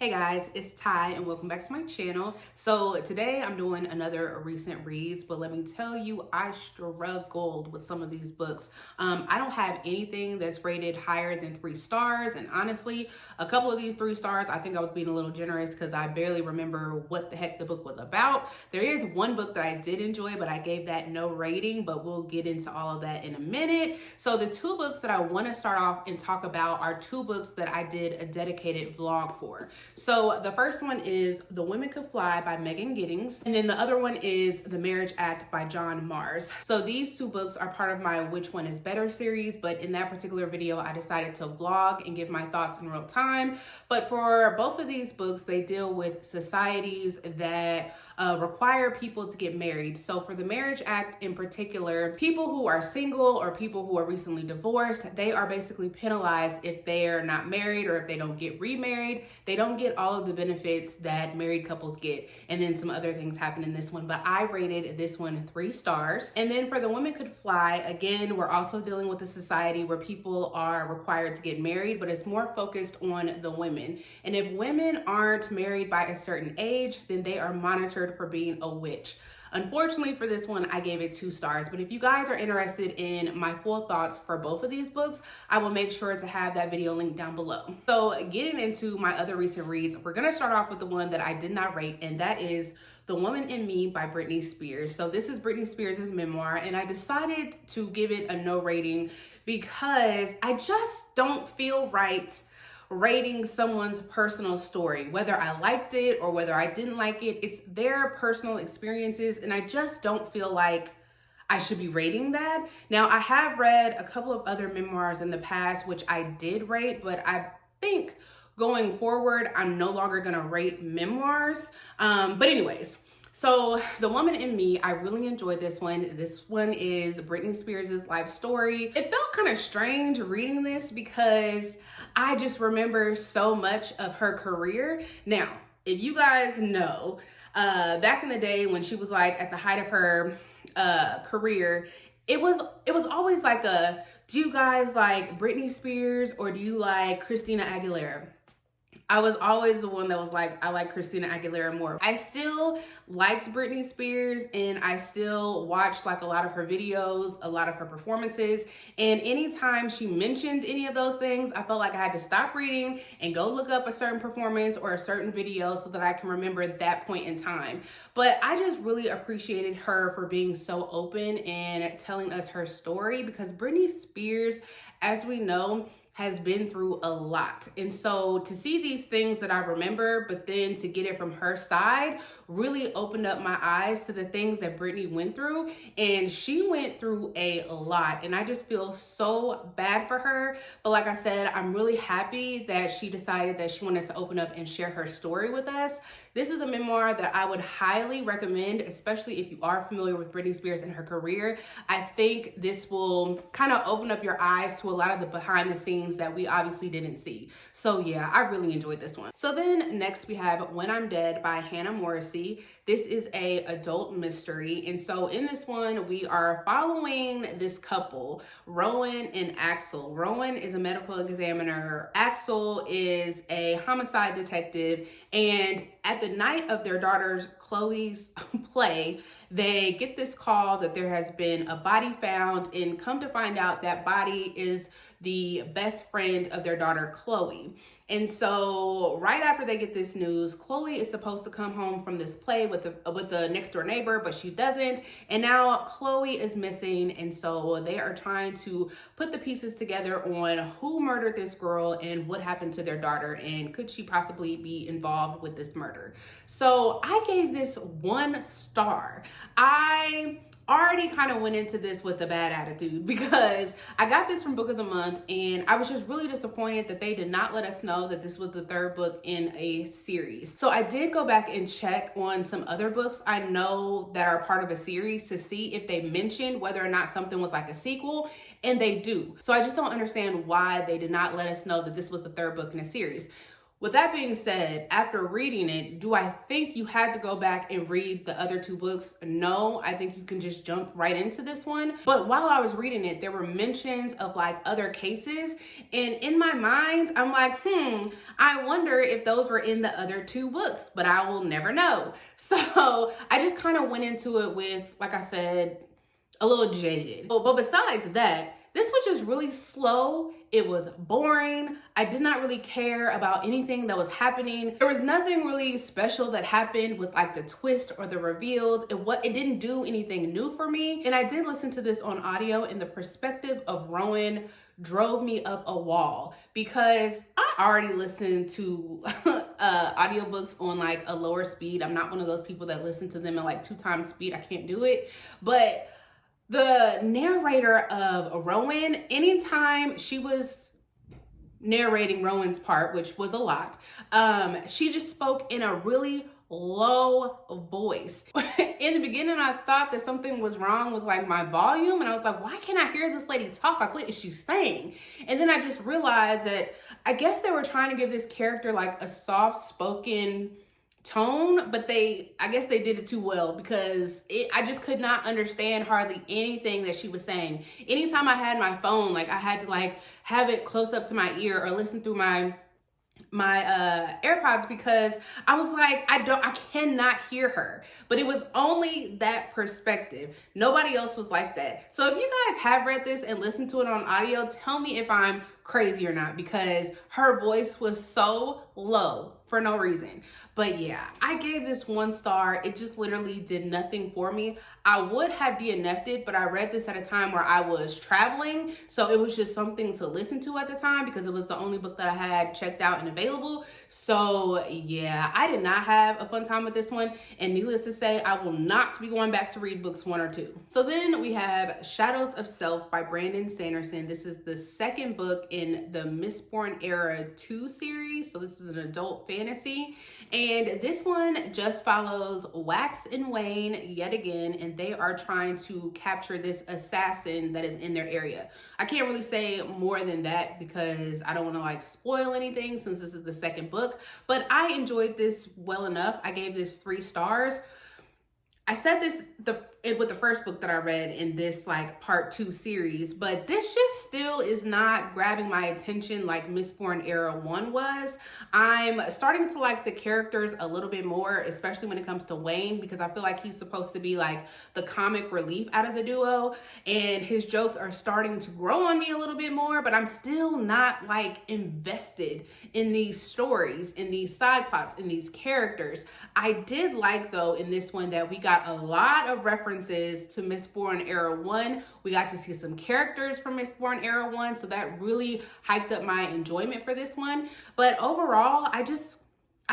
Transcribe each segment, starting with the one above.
Hey guys, it's Ty and welcome back to my channel. So today I'm doing another recent reads, but let me tell you, I struggled with some of these books. I don't have anything that's rated higher than 3 stars, and honestly, a couple of these 3 stars, I think I was being a little generous because I barely remember what the heck the book was about. There is one book that I did enjoy, but I gave that no rating, but we'll get into all of that in a minute. So the 2 books that I want to start off and talk about are 2 books that I did a dedicated vlog for. So the first one is The Women Could Fly by Megan Giddings, and then the other one is The Marriage Act by John Mars. So these 2 books are part of my Which One Is Better series, but in that particular video, I decided to vlog and give my thoughts in real time. But for both of these books, they deal with societies that require people to get married. So for the Marriage Act in particular, people who are single or people who are recently divorced, they are basically penalized if they're not married or if they don't get remarried. They don't get all of the benefits that married couples get. And then some other things happen in this one, but I rated this one 3 stars. And then for The Women Could Fly, again, we're also dealing with a society where people are required to get married, but it's more focused on the women. And if women aren't married by a certain age, then they are monitored for being a witch. Unfortunately for this one, I gave it 2 stars, but if you guys are interested in my full thoughts for both of these books, I will make sure to have that video linked down below. So getting into my other recent reads, we're gonna start off with the one that I did not rate, and that is The Woman in Me by Britney Spears. So this is Britney Spears' memoir, and I decided to give it a no rating because I just don't feel right rating someone's personal story. Whether I liked it or whether I didn't like it, it's their personal experiences, and I just don't feel like I should be rating that. Now, I have read a couple of other memoirs in the past, which I did rate, but I think going forward, I'm no longer gonna rate memoirs. But anyways, so The Woman in Me, I really enjoyed this one. This one is Britney Spears' life story. It felt kind of strange reading this because I just remember so much of her career. Now, if you guys know, back in the day when she was like at the height of her career, it was always like do you guys like Britney Spears or do you like Christina Aguilera? I was always the one that was like, I like Christina Aguilera more. I still liked Britney Spears and I still watched like a lot of her videos, a lot of her performances. And anytime she mentioned any of those things, I felt like I had to stop reading and go look up a certain performance or a certain video so that I can remember that point in time. But I just really appreciated her for being so open and telling us her story, because Britney Spears, as we know, has been through a lot. And so to see these things that I remember, but then to get it from her side, really opened up my eyes to the things that Britney went through. And she went through a lot. And I just feel so bad for her. But like I said, I'm really happy that she decided that she wanted to open up and share her story with us. This is a memoir that I would highly recommend, especially if you are familiar with Britney Spears and her career. I think this will kind of open up your eyes to a lot of the behind the scenes that we obviously didn't see. So yeah, I really enjoyed this one. So then next we have When I'm Dead by Hannah Morrissey. This is a adult mystery. And so in this one, we are following this couple, Rowan and Axel. Rowan is a medical examiner. Axel is a homicide detective. And at the night of their daughter's Chloe's play, they get this call that there has been a body found, and come to find out that body is the best friend of their daughter, Chloe. And so right after they get this news, Chloe is supposed to come home from this play with the next door neighbor, but she doesn't. And now Chloe is missing. And so they are trying to put the pieces together on who murdered this girl and what happened to their daughter, and could she possibly be involved with this murder. So I gave this 1 star. I already kind of went into this with a bad attitude because I got this from Book of the Month, and I was just really disappointed that they did not let us know that this was the 3rd book in a series. So I did go back and check on some other books I know that are part of a series to see if they mentioned whether or not something was like a sequel, and they do. So I just don't understand why they did not let us know that this was the 3rd book in a series. With that being said, after reading it, do I think you had to go back and read the other two books? No, I think you can just jump right into this one. But while I was reading it, there were mentions of like other cases. And in my mind, I'm like, I wonder if those were in the other two books, but I will never know. So I just kind of went into it with, like I said, a little jaded. But besides that, this was just really slow. It was boring. I did not really care about anything that was happening. There was nothing really special that happened with like the twist or the reveals. It didn't do anything new for me. And I did listen to this on audio, and the perspective of Rowan drove me up a wall because I already listened to audiobooks on like a lower speed. I'm not one of those people that listen to them at like 2 times speed. I can't do it. But the narrator of Rowan, anytime she was narrating Rowan's part, which was a lot, she just spoke in a really low voice. In the beginning, I thought that something was wrong with like my volume, and I was like, why can't I hear this lady talk? Like, what is she saying? And then I just realized that I guess they were trying to give this character like a soft-spoken tone, but I guess they did it too well, because I just could not understand hardly anything that she was saying. Anytime I had my phone, like I had to like have it close up to my ear or listen through my AirPods, because I was like, I cannot hear her. But it was only that perspective. Nobody else was like that. So if you guys have read this and listened to it on audio, tell me if I'm crazy or not, because her voice was so low for no reason. But yeah, I gave this 1 star. It just literally did nothing for me. I would have DNF'd it, but I read this at a time where I was traveling, so it was just something to listen to at the time because it was the only book that I had checked out and available. So yeah, I did not have a fun time with this one, and needless to say, I will not be going back to read books 1 or 2. So then we have Shadows of Self by Brandon Sanderson. This is the 2nd book in the Mistborn Era 2 series, so this is an adult fantasy. And this one just follows Wax and Wayne yet again, and they are trying to capture this assassin that is in their area. I can't really say more than that because I don't want to like spoil anything since this is the 2nd book, but I enjoyed this well enough. I gave this 3 stars. I said this with the first book that I read in this like part 2 series, but this just still is not grabbing my attention like Mistborn Era 1 was. I'm starting to like the characters a little bit more, especially when it comes to Wayne, because I feel like he's supposed to be like the comic relief out of the duo, and his jokes are starting to grow on me a little bit more, but I'm still not like invested in these stories, in these side plots, in these characters. I did like though in this one that we got a lot of references to Mistborn Era 1. We got to see some characters from Mistborn Era 1, so that really hyped up my enjoyment for this one. But overall, I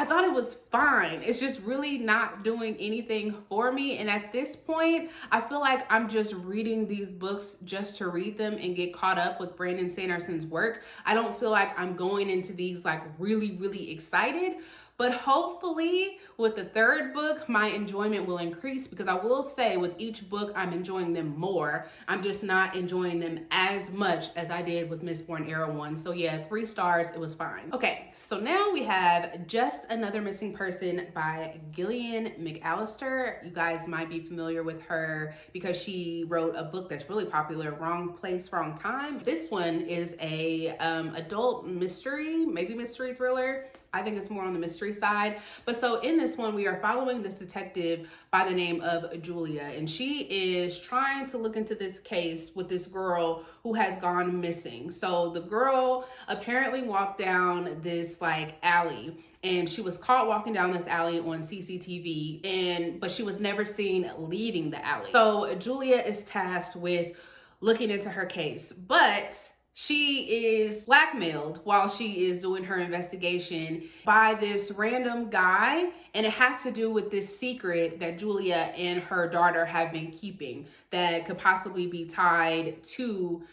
thought it was fine. It's just really not doing anything for me. And at this point, I feel like I'm just reading these books just to read them and get caught up with Brandon Sanderson's work. I don't feel like I'm going into these like really, really excited. But hopefully with the 3rd book, my enjoyment will increase, because I will say with each book, I'm enjoying them more. I'm just not enjoying them as much as I did with Mistborn Era 1. So yeah, 3 stars, it was fine. Okay, so now we have Just Another Missing Person by Gillian McAllister. You guys might be familiar with her because she wrote a book that's really popular, Wrong Place, Wrong Time. This one is a adult mystery, maybe mystery thriller. I think it's more on the mystery side. But so in this one, we are following this detective by the name of Julia, and she is trying to look into this case with this girl who has gone missing. So the girl apparently walked down this like alley, and she was caught walking down this alley on CCTV, but she was never seen leaving the alley. So Julia is tasked with looking into her case, but she is blackmailed while she is doing her investigation by this random guy, and it has to do with this secret that Julia and her daughter have been keeping that could possibly be tied to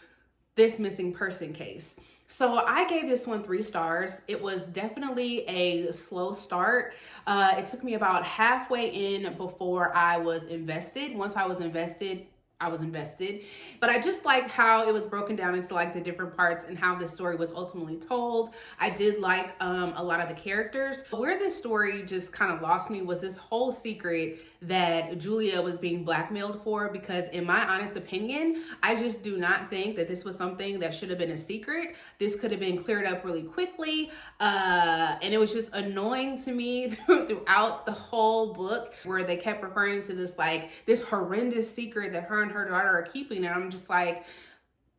this missing person case. So I gave this one 3 stars. It was definitely a slow start. It took me about halfway in before I was invested. Once I was invested, I was invested. But I just liked how it was broken down into like the different parts and how the story was ultimately told. I did like a lot of the characters. Where this story just kind of lost me was this whole secret that Julia was being blackmailed for, because in my honest opinion, I just do not think that this was something that should have been a secret. This could have been cleared up really quickly. And it was just annoying to me throughout the whole book, where they kept referring to this horrendous secret that her and her daughter are keeping. And I'm just like,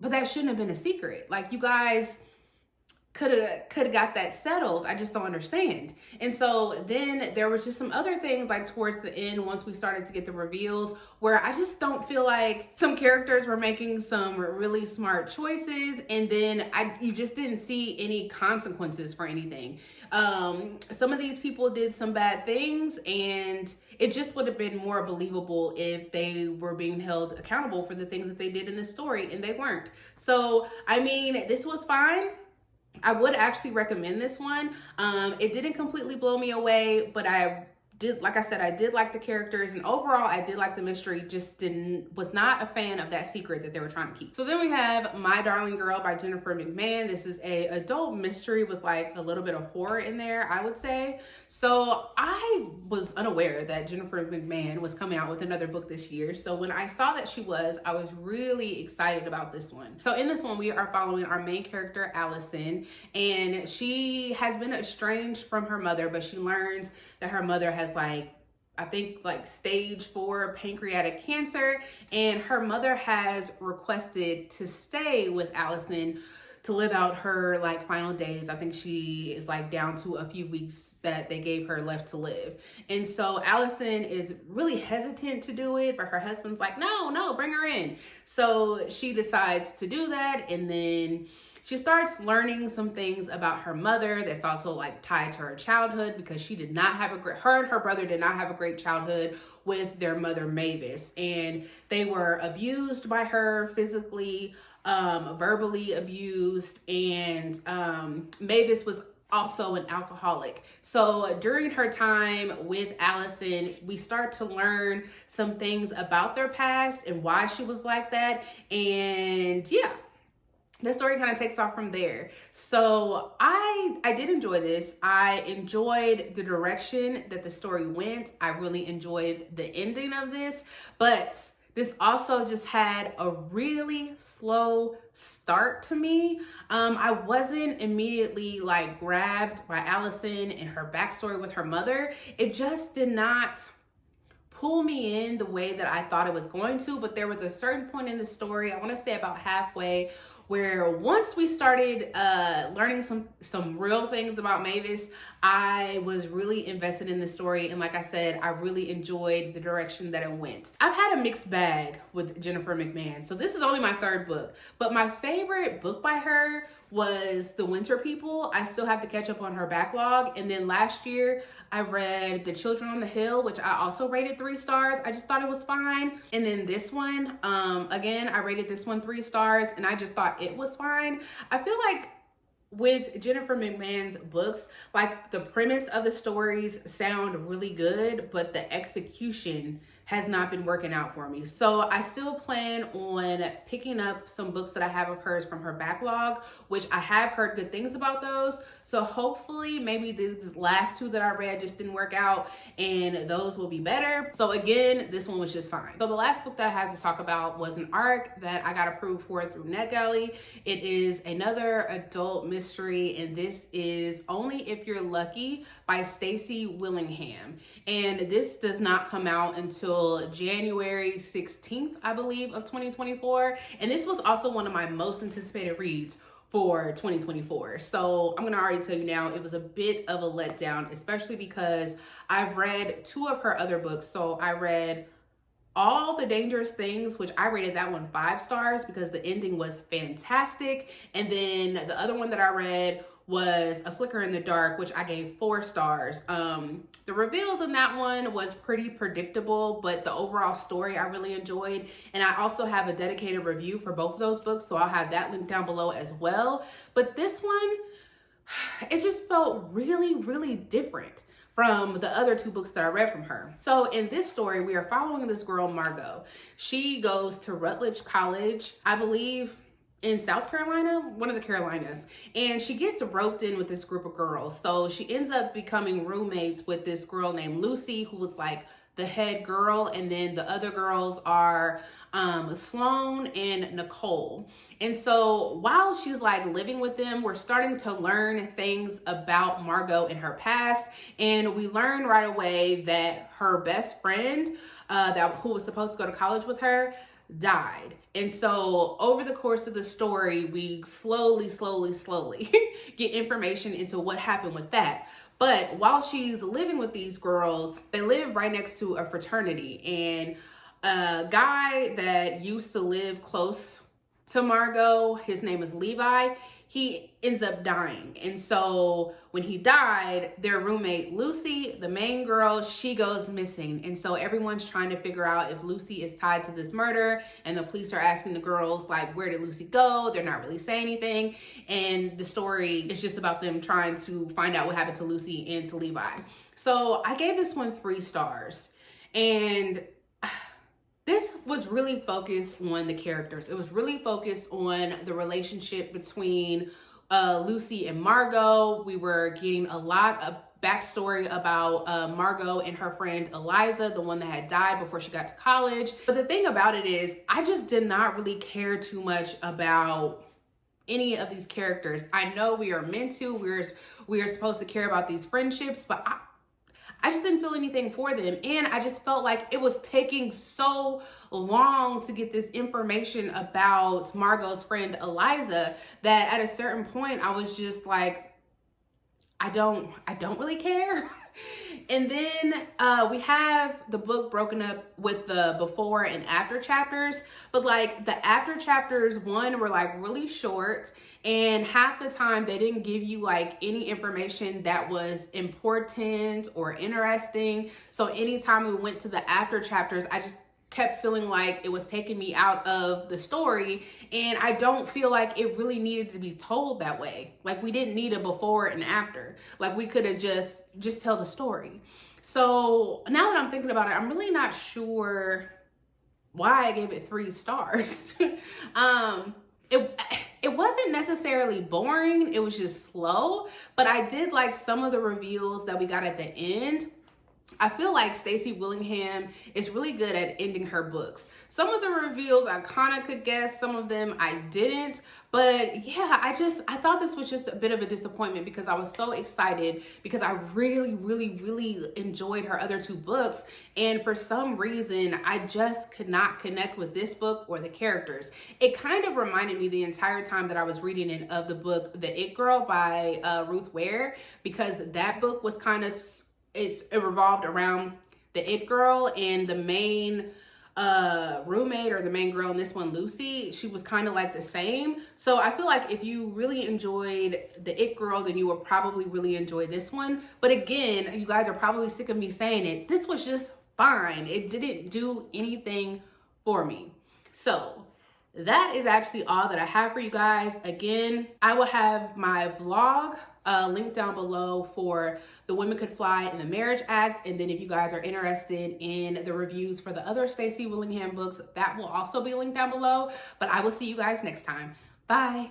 but that shouldn't have been a secret. Like, you guys could have got that settled. I just don't understand. And so then there was just some other things like towards the end, once we started to get the reveals, where I just don't feel like some characters were making some really smart choices, and then you just didn't see any consequences for anything. Some of these people did some bad things, and it just would have been more believable if they were being held accountable for the things that they did in the story, and they weren't. So I mean, this was fine. I would actually recommend this one. It didn't completely blow me away, but I did like the characters, and overall I did like the mystery. Just was not a fan of that secret that they were trying to keep. So then we have My Darling Girl by Jennifer McMahon. This is a adult mystery with like a little bit of horror in there, I would say. So I was unaware that Jennifer McMahon was coming out with another book this year. So when I saw that she was, I was really excited about this one. So in this one, we are following our main character, Allison, and she has been estranged from her mother, but she learns that her mother has stage 4 pancreatic cancer, and her mother has requested to stay with Allison to live out her final days. I think she is down to a few weeks that they gave her left to live. And so Allison is really hesitant to do it, but her husband's like, no, bring her in. So she decides to do that, and then she starts learning some things about her mother that's also tied to her childhood, because her and her brother did not have a great childhood with their mother, Mavis. And they were abused by her physically, verbally abused, and Mavis was also an alcoholic. So during her time with Allison, we start to learn some things about their past and why she was like that. And yeah, the story kind of takes off from there. So I did enjoy this. I enjoyed the direction that the story went. I really enjoyed the ending of this, but this also just had a really slow start to me. I wasn't immediately grabbed by Allison and her backstory with her mother. It just did not pull me in the way that I thought it was going to, but there was a certain point in the story, I want to say about halfway, where once we started learning some real things about Mavis, I was really invested in the story. And like I said, I really enjoyed the direction that it went. I've had a mixed bag with Jennifer McMahon. So this is only my 3rd book, but my favorite book by her was The Winter People. I still have to catch up on her backlog. And then last year, I read The Children on the Hill, which I also rated 3 stars. I just thought it was fine. And then this one, again, I rated this one 3 stars, and I just thought it was fine. I feel like with Jennifer McMahon's books, the premise of the stories sound really good, but the execution has not been working out for me. So I still plan on picking up some books that I have of hers from her backlog, which I have heard good things about those. So hopefully maybe these last 2 that I read just didn't work out, and those will be better. So again, this one was just fine. So the last book that I had to talk about was an ARC that I got approved for through NetGalley. It is another adult mystery, and this is Only If You're Lucky by Stacey Willingham. And this does not come out until January 16th, I believe, of 2024. And this was also one of my most anticipated reads for 2024. So I'm gonna already tell you now, it was a bit of a letdown, especially because I've read 2 of her other books. So I read All the Dangerous Things, which I rated that one 5 stars because the ending was fantastic. And then the other one that I read was A Flicker in the Dark, which I gave 4 stars. The reveals in that one was pretty predictable, but the overall story I really enjoyed. And I also have a dedicated review for both of those books, so I'll have that linked down below as well. But this one, it just felt really, really different from the other 2 books that I read from her. So in this story, we are following this girl, Margot. She goes to Rutledge College, I believe, in South Carolina, one of the Carolinas, and she gets roped in with this group of girls. So she ends up becoming roommates with this girl named Lucy, who was like the head girl, and then the other girls are Sloan and Nicole. And so while she's like living with them, we're starting to learn things about Margot in her past, and we learn right away that her best friend who was supposed to go to college with her died. And so over the course of the story, we slowly get information into what happened with that. But while she's living with these girls, they live right next to a fraternity, and a guy that used to live close to Margot, his name is Levi, he ends up dying. And so when he died, their roommate Lucy, the main girl, she goes missing. And so everyone's trying to figure out if Lucy is tied to this murder, and the police are asking the girls like, where did Lucy go? They're not really saying anything, and the story is just about them trying to find out what happened to Lucy and to Levi. So I gave this one 3 stars, and this was really focused on the characters. It was really focused on the relationship between Lucy and Margot. We were getting a lot of backstory about Margot and her friend Eliza, the one that had died before she got to college. But the thing about it is, I just did not really care too much about any of these characters. I know we are meant to, we are supposed to care about these friendships, but I just didn't feel anything for them. And I just felt like it was taking so long to get this information about Margot's friend Eliza that at a certain point I was just like, I don't really care. And then we have the book broken up with the before and after chapters, but like the after chapters, one, were like really short, and half the time they didn't give you like any information that was important or interesting. So anytime we went to the after chapters, I just kept feeling like it was taking me out of the story, and I don't feel like it really needed to be told that way. Like, we didn't need a before and after. Like, we could have just tell the story. So now that I'm thinking about it, I'm really not sure why I gave it 3 stars. It wasn't necessarily boring, it was just slow, but I did like some of the reveals that we got at the end. I feel like Stacey Willingham is really good at ending her books. Some of the reveals I kind of could guess, some of them I didn't. But yeah, I thought this was just a bit of a disappointment because I was so excited because I really enjoyed her other 2 books. And for some reason, I just could not connect with this book or the characters. It kind of reminded me the entire time that I was reading it of the book The It Girl by Ruth Ware, because that book was kind of, it revolved around the It Girl, and the main roommate, or the main girl in this one, Lucy, she was kind of like the same. So I feel like if you really enjoyed the It Girl, then you will probably really enjoy this one. But again, you guys are probably sick of me saying it, this was just fine. It didn't do anything for me. So that is actually all that I have for you guys. Again, I will have my vlog link down below for The Women Could Fly and The Marriage Act. And then if you guys are interested in the reviews for the other Stacey Willingham books, that will also be linked down below. But I will see you guys next time. Bye.